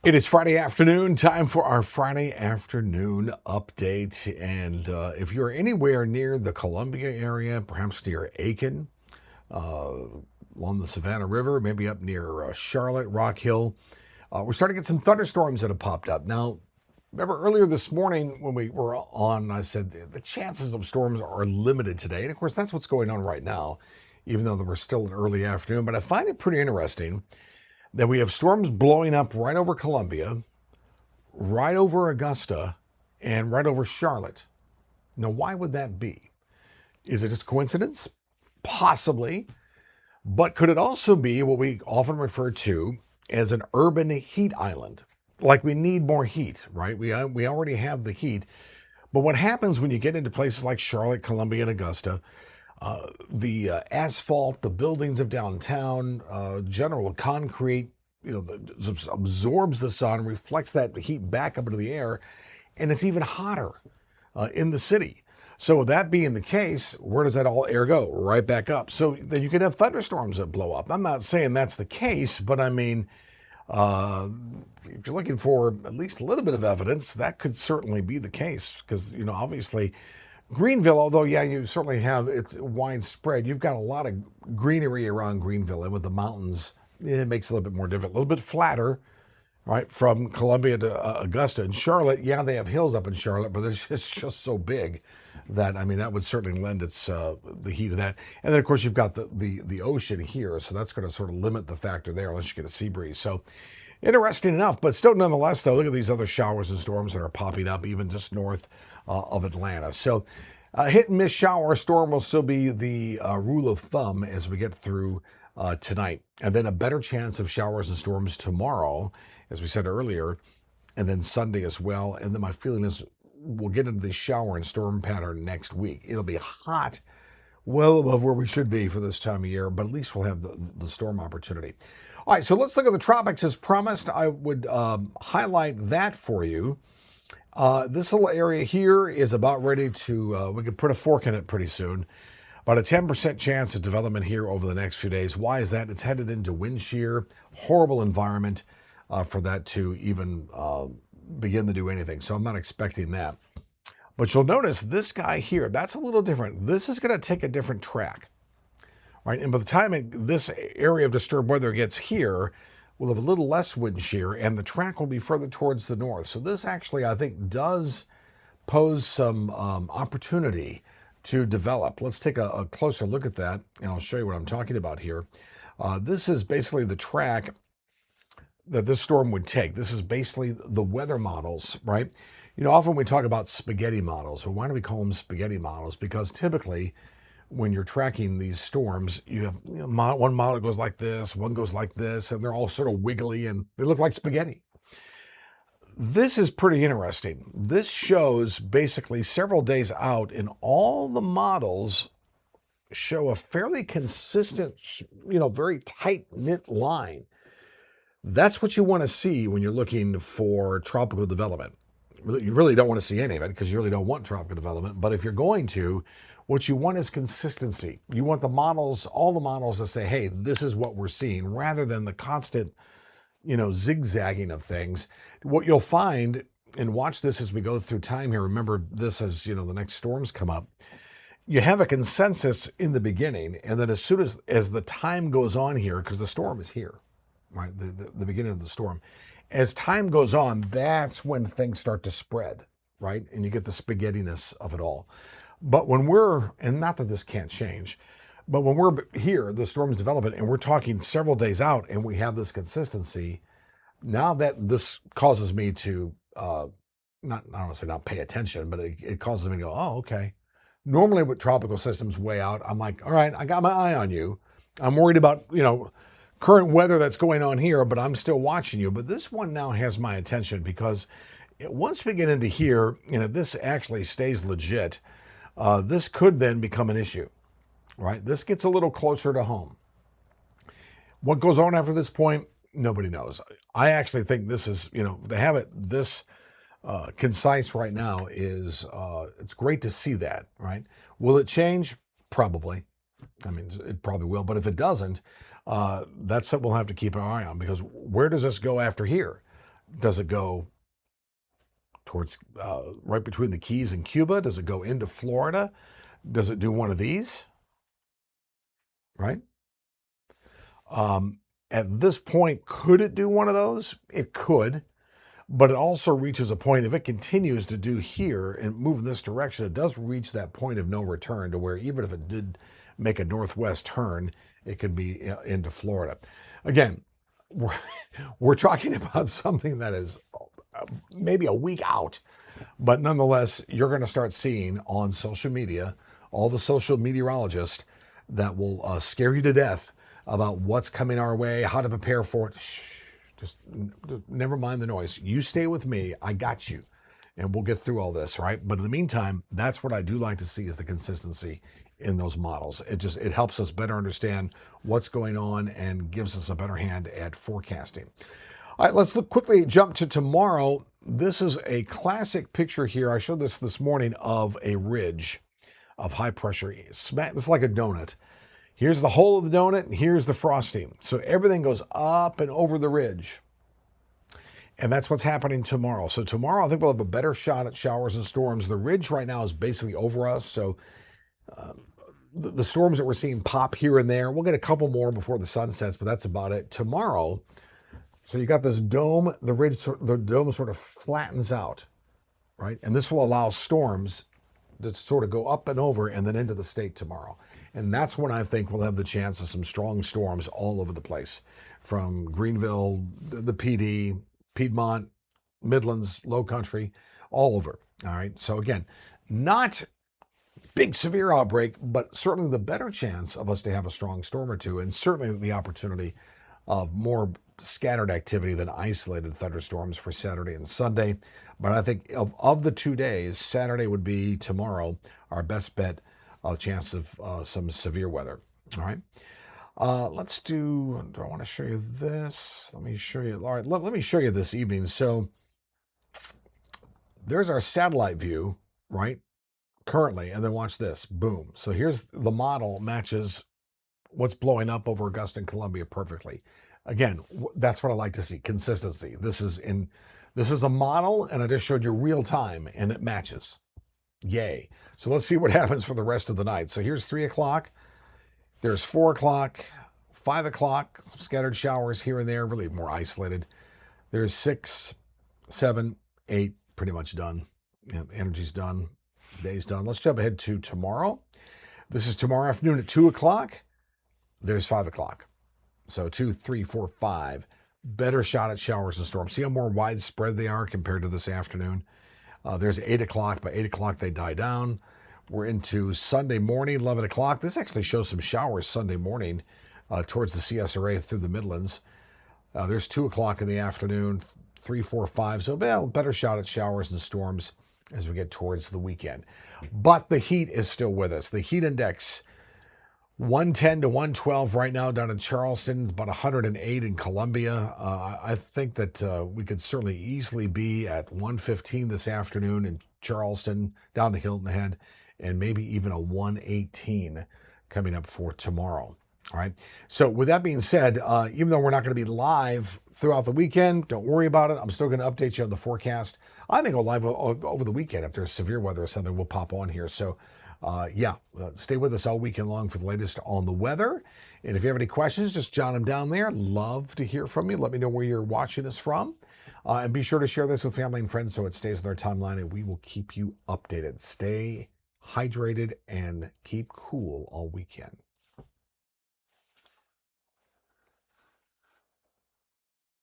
It is Friday afternoon, time for our Friday afternoon update. And if you're anywhere near the Columbia area, perhaps near Aiken, uh, along the Savannah River, maybe up near Charlotte, Rock Hill, we're starting to get some thunderstorms that have popped up. Now, remember earlier this morning when we were on, I said the chances of storms are limited today. And of course, that's what's going on right now, even though we're still in early afternoon. But I find it pretty interesting that we have storms blowing up right over Columbia, right over Augusta, and right over Charlotte. Now, why would that be? Is it just coincidence? Possibly. But could it also be what we often refer to as an urban heat island? Like we need more heat, right? We already have the heat. But what happens when you get into places like Charlotte, Columbia, and Augusta, the asphalt, the buildings of downtown, general concrete, absorbs the sun, reflects that heat back up into the air, and it's even hotter in the city. So with that being the case, where does that all air go? Right back up. So then you could have thunderstorms that blow up. I'm not saying that's the case, but I mean, uh, if you're looking for at least a little bit of evidence, that could certainly be the case. Because, obviously, Greenville, although, yeah, you certainly have, it's widespread. You've got a lot of greenery around Greenville, and with the mountains, it makes it a little bit more difficult, a little bit flatter, right? From Columbia to Augusta and Charlotte, yeah, they have hills up in Charlotte, but it's just so big that, I mean, that would certainly lend its the heat of that. And then, of course, you've got the ocean here, so that's going to sort of limit the factor there unless you get a sea breeze. So interesting enough, but still, nonetheless, though, look at these other showers and storms that are popping up even just north of Atlanta. So hit and miss shower storm will still be the rule of thumb as we get through tonight. And then a better chance of showers and storms tomorrow, as we said earlier, and then Sunday as well. And then my feeling is we'll get into the shower and storm pattern next week. It'll be hot, well above where we should be for this time of year, but at least we'll have the storm opportunity. All right, so let's look at the tropics. As promised, I would highlight that for you. This little area here is about ready to, we could put a fork in it pretty soon. About a 10% chance of development here over the next few days. Why is that? It's headed into wind shear, horrible environment for that to even begin to do anything. So I'm not expecting that. But you'll notice this guy here, that's a little different. This is going to take a different track, right? And by the time this area of disturbed weather gets here, we'll have a little less wind shear and the track will be further towards the north. So this actually, I think, does pose some opportunity to develop. Let's take a closer look at that, and I'll show you what I'm talking about here. This is basically the track that this storm would take. This is basically the weather models, right? Often we talk about spaghetti models. Well, why do we call them spaghetti models? Because typically, when you're tracking these storms, you have one model goes like this, one goes like this, and they're all sort of wiggly and they look like spaghetti. This is pretty interesting. This shows basically several days out, and all the models show a fairly consistent, very tight knit line. That's what you want to see when you're looking for tropical development. You really don't want to see any of it because you really don't want tropical development. But if you're going to, what you want is consistency. You want the models, all the models to say, hey, this is what we're seeing, rather than the constant, zigzagging of things. What you'll find, and watch this as we go through time here, remember this as, the next storms come up, you have a consensus in the beginning, and then as soon as the time goes on here, because the storm is here, right, the beginning of the storm, as time goes on, that's when things start to spread, right, and you get the spaghettiness of it all. But when and not that this can't change, but when we're here, the storm's developing, and we're talking several days out, and we have this consistency, now that this causes me to, I don't want to say not pay attention, but it causes me to go, oh, okay. Normally with tropical systems way out, I'm like, all right, I got my eye on you. I'm worried about, current weather that's going on here, but I'm still watching you. But this one now has my attention because once we get into here, if this actually stays legit, this could then become an issue, right? This gets a little closer to home. What goes on after this point, nobody knows. I actually think this is, to have it this concise right now is, it's great to see that, right? Will it change? Probably. I mean, it probably will. But if it doesn't, that's something we'll have to keep an eye on, because where does this go after here? Does it go towards right between the Keys and Cuba? Does it go into Florida? Does it do one of these? Right? Um, at this point, could it do one of those? It could, but it also reaches a point, if it continues to do here and move in this direction, it does reach that point of no return to where even if it did make a northwest turn, it could be into Florida. Again, we're, we're talking about something that is maybe a week out, but nonetheless, you're going to start seeing on social media all the social meteorologists that will scare you to death about what's coming our way, how to prepare for it. Shh, just never mind the noise. You stay with me. I got you. And we'll get through all this, right? But in the meantime, that's what I do like to see is the consistency in those models. It helps us better understand what's going on and gives us a better hand at forecasting. All right, let's quickly jump to tomorrow. This is a classic picture here. I showed this morning of a ridge of high pressure. This is like a donut. Here's the hole of the donut, and here's the frosting. So everything goes up and over the ridge. And that's what's happening tomorrow. So tomorrow, I think we'll have a better shot at showers and storms. The ridge right now is basically over us. So the storms that we're seeing pop here and there, we'll get a couple more before the sun sets, but that's about it. Tomorrow, so you got this dome, the dome sort of flattens out, right? And this will allow storms to sort of go up and over and then into the state tomorrow. And that's when I think we'll have the chance of some strong storms all over the place, from Greenville, the PD, Piedmont, Midlands, Low Country, all over. All right. So again, not big severe outbreak, but certainly the better chance of us to have a strong storm or two, and certainly the opportunity of more scattered activity than isolated thunderstorms for Saturday and Sunday. But I think of the 2 days, Saturday would be tomorrow our best bet, a chance of some severe weather. All right. Let's do I want to show you this? Let me show you. All right, let me show you this evening. So there's our satellite view, right? Currently, and then watch this. Boom. So here's the model matches what's blowing up over Augusta and Columbia perfectly. Again, that's what I like to see, consistency. This is a model, and I just showed you real time, and it matches. Yay. So let's see what happens for the rest of the night. So here's 3 o'clock. There's 4 o'clock, 5 o'clock, some scattered showers here and there, really more isolated. There's 6, 7, 8, pretty much done. Energy's done. Day's done. Let's jump ahead to tomorrow. This is tomorrow afternoon at 2 o'clock. There's 5 o'clock. So 2, 3, 4, 5. Better shot at showers and storms. See how more widespread they are compared to this afternoon? There's 8 o'clock. By 8 o'clock, they die down. We're into Sunday morning, 11 o'clock. This actually shows some showers Sunday morning towards the CSRA through the Midlands. There's 2 o'clock in the afternoon, 3, 4, 5. So better shot at showers and storms as we get towards the weekend. But the heat is still with us. The heat index, 110 to 112 right now down in Charleston, about 108 in Columbia. I think that we could certainly easily be at 115 this afternoon in Charleston, down to Hilton Head, and maybe even a 118 coming up for tomorrow. All right. So with that being said, even though we're not going to be live throughout the weekend, don't worry about it. I'm still going to update you on the forecast. I think go live over the weekend. If there's severe weather or something, we'll pop on here. So stay with us all weekend long for the latest on the weather. And if you have any questions, just jot them down there. Love to hear from you. Let me know where you're watching us from. And be sure to share this with family and friends so it stays on their timeline, and we will keep you updated. Stay hydrated and keep cool all weekend.